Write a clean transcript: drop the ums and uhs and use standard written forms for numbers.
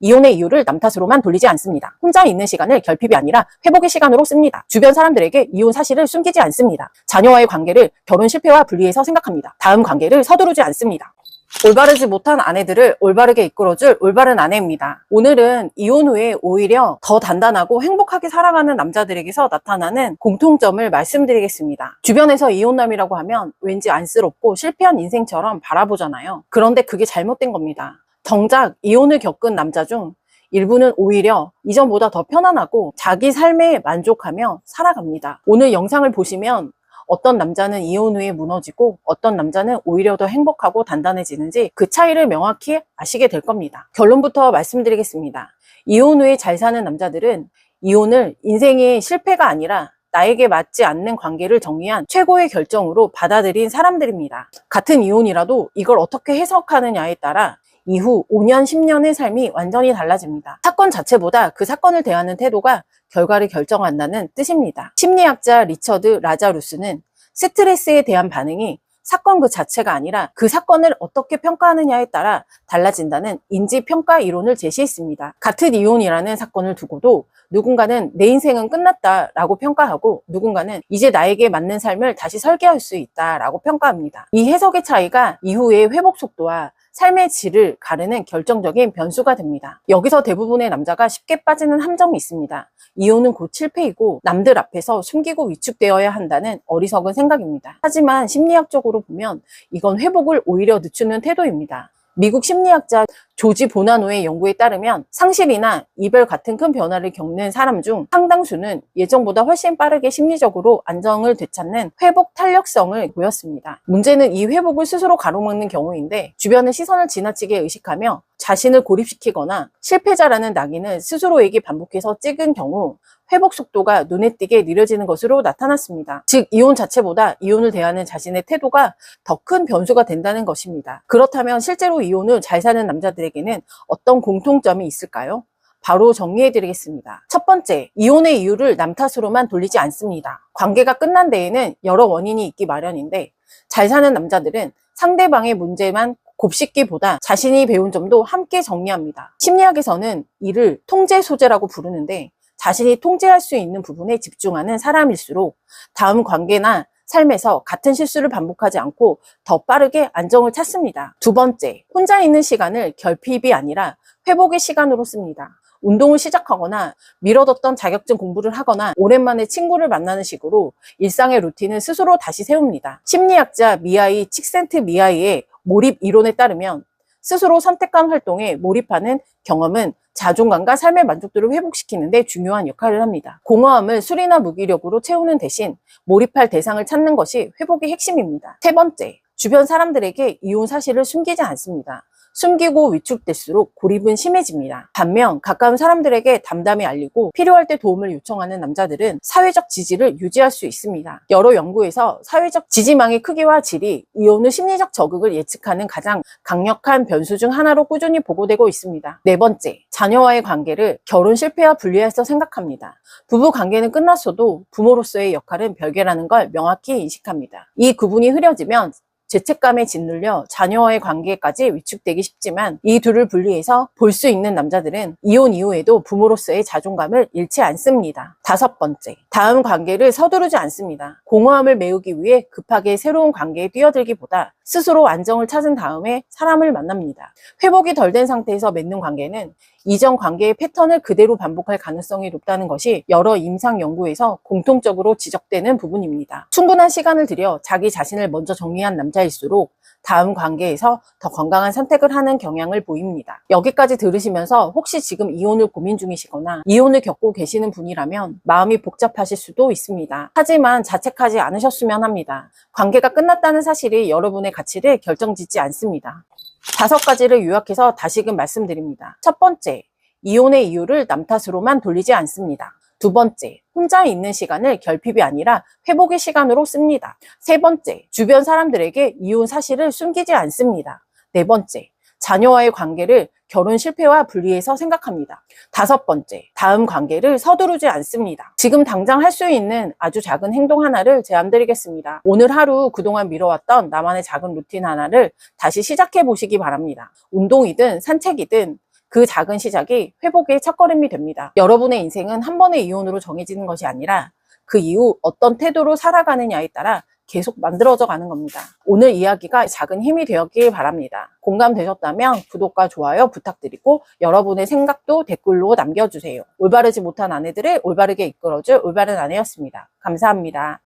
이혼의 이유를 남 탓으로만 돌리지 않습니다. 혼자 있는 시간을 결핍이 아니라 회복의 시간으로 씁니다. 주변 사람들에게 이혼 사실을 숨기지 않습니다. 자녀와의 관계를 결혼 실패와 분리해서 생각합니다. 다음 관계를 서두르지 않습니다. 올바르지 못한 아내들을 올바르게 이끌어줄 올바른 아내입니다. 오늘은 이혼 후에 오히려 더 단단하고 행복하게 살아가는 남자들에게서 나타나는 공통점을 말씀드리겠습니다. 주변에서 이혼남이라고 하면 왠지 안쓰럽고 실패한 인생처럼 바라보잖아요. 그런데 그게 잘못된 겁니다. 정작 이혼을 겪은 남자 중 일부는 오히려 이전보다 더 편안하고 자기 삶에 만족하며 살아갑니다. 오늘 영상을 보시면 어떤 남자는 이혼 후에 무너지고 어떤 남자는 오히려 더 행복하고 단단해지는지 그 차이를 명확히 아시게 될 겁니다. 결론부터 말씀드리겠습니다. 이혼 후에 잘 사는 남자들은 이혼을 인생의 실패가 아니라 나에게 맞지 않는 관계를 정리한 최고의 결정으로 받아들인 사람들입니다. 같은 이혼이라도 이걸 어떻게 해석하느냐에 따라 이후 5년, 10년의 삶이 완전히 달라집니다. 사건 자체보다 그 사건을 대하는 태도가 결과를 결정한다는 뜻입니다. 심리학자 리처드 라자루스는 스트레스에 대한 반응이 사건 그 자체가 아니라 그 사건을 어떻게 평가하느냐에 따라 달라진다는 인지평가 이론을 제시했습니다. 같은 이혼이라는 사건을 두고도 누군가는 내 인생은 끝났다라고 평가하고 누군가는 이제 나에게 맞는 삶을 다시 설계할 수 있다라고 평가합니다. 이 해석의 차이가 이후의 회복 속도와 삶의 질을 가르는 결정적인 변수가 됩니다. 여기서 대부분의 남자가 쉽게 빠지는 함정이 있습니다. 이혼은 곧 실패이고 남들 앞에서 숨기고 위축되어야 한다는 어리석은 생각입니다. 하지만 심리학적으로 보면 이건 회복을 오히려 늦추는 태도입니다. 미국 심리학자 조지 보나노의 연구에 따르면 상실이나 이별 같은 큰 변화를 겪는 사람 중 상당수는 예전보다 훨씬 빠르게 심리적으로 안정을 되찾는 회복 탄력성을 보였습니다. 문제는 이 회복을 스스로 가로막는 경우인데 주변의 시선을 지나치게 의식하며 자신을 고립시키거나 실패자라는 낙인을 스스로에게 반복해서 찍은 경우 회복 속도가 눈에 띄게 느려지는 것으로 나타났습니다. 즉 이혼 자체보다 이혼을 대하는 자신의 태도가 더 큰 변수가 된다는 것입니다. 그렇다면 실제로 이혼을 잘 사는 남자들에게는 어떤 공통점이 있을까요? 바로 정리해드리겠습니다. 첫 번째, 이혼의 이유를 남 탓으로만 돌리지 않습니다. 관계가 끝난 데에는 여러 원인이 있기 마련인데 잘 사는 남자들은 상대방의 문제만 곱씹기보다 자신이 배운 점도 함께 정리합니다. 심리학에서는 이를 통제 소재라고 부르는데 자신이 통제할 수 있는 부분에 집중하는 사람일수록 다음 관계나 삶에서 같은 실수를 반복하지 않고 더 빠르게 안정을 찾습니다. 두 번째, 혼자 있는 시간을 결핍이 아니라 회복의 시간으로 씁니다. 운동을 시작하거나 미뤄뒀던 자격증 공부를 하거나 오랜만에 친구를 만나는 식으로 일상의 루틴을 스스로 다시 세웁니다. 심리학자 미하이 칙센트미하이의 몰입 이론에 따르면 스스로 선택한 활동에 몰입하는 경험은 자존감과 삶의 만족도를 회복시키는 데 중요한 역할을 합니다. 공허함을 술이나 무기력으로 채우는 대신 몰입할 대상을 찾는 것이 회복의 핵심입니다. 세 번째, 주변 사람들에게 이혼 사실을 숨기지 않습니다. 숨기고 위축될수록 고립은 심해집니다. 반면 가까운 사람들에게 담담히 알리고 필요할 때 도움을 요청하는 남자들은 사회적 지지를 유지할 수 있습니다. 여러 연구에서 사회적 지지망의 크기와 질이 이혼 후 심리적 저극을 예측하는 가장 강력한 변수 중 하나로 꾸준히 보고되고 있습니다. 네 번째, 자녀와의 관계를 결혼 실패와 분리해서 생각합니다. 부부 관계는 끝났어도 부모로서의 역할은 별개라는 걸 명확히 인식합니다. 이 구분이 흐려지면 죄책감에 짓눌려 자녀와의 관계까지 위축되기 쉽지만 이 둘을 분리해서 볼 수 있는 남자들은 이혼 이후에도 부모로서의 자존감을 잃지 않습니다. 다섯 번째, 다음 관계를 서두르지 않습니다. 공허함을 메우기 위해 급하게 새로운 관계에 뛰어들기보다 스스로 안정을 찾은 다음에 사람을 만납니다. 회복이 덜 된 상태에서 맺는 관계는 이전 관계의 패턴을 그대로 반복할 가능성이 높다는 것이 여러 임상 연구에서 공통적으로 지적되는 부분입니다. 충분한 시간을 들여 자기 자신을 먼저 정리한 남자일수록 다음 관계에서 더 건강한 선택을 하는 경향을 보입니다. 여기까지 들으시면서 혹시 지금 이혼을 고민 중이시거나 이혼을 겪고 계시는 분이라면 마음이 복잡하실 수도 있습니다. 하지만 자책하지 않으셨으면 합니다. 관계가 끝났다는 사실이 여러분의 가치를 결정짓지 않습니다. 5가지를 요약해서 다시금 말씀드립니다. 첫 번째, 이혼의 이유를 남 탓으로만 돌리지 않습니다. 두 번째, 혼자 있는 시간을 결핍이 아니라 회복의 시간으로 씁니다. 세 번째, 주변 사람들에게 이혼 사실을 숨기지 않습니다. 네 번째, 자녀와의 관계를 결혼 실패와 분리해서 생각합니다. 5번째, 다음 관계를 서두르지 않습니다. 지금 당장 할 수 있는 아주 작은 행동 하나를 제안드리겠습니다. 오늘 하루 그동안 미뤄왔던 나만의 작은 루틴 하나를 다시 시작해 보시기 바랍니다. 운동이든 산책이든 그 작은 시작이 회복의 첫걸음이 됩니다. 여러분의 인생은 한 번의 이혼으로 정해지는 것이 아니라 그 이후 어떤 태도로 살아가느냐에 따라 계속 만들어져 가는 겁니다. 오늘 이야기가 작은 힘이 되었길 바랍니다. 공감되셨다면 구독과 좋아요 부탁드리고 여러분의 생각도 댓글로 남겨주세요. 올바르지 못한 아내들을 올바르게 이끌어줄 올바른 아내였습니다. 감사합니다.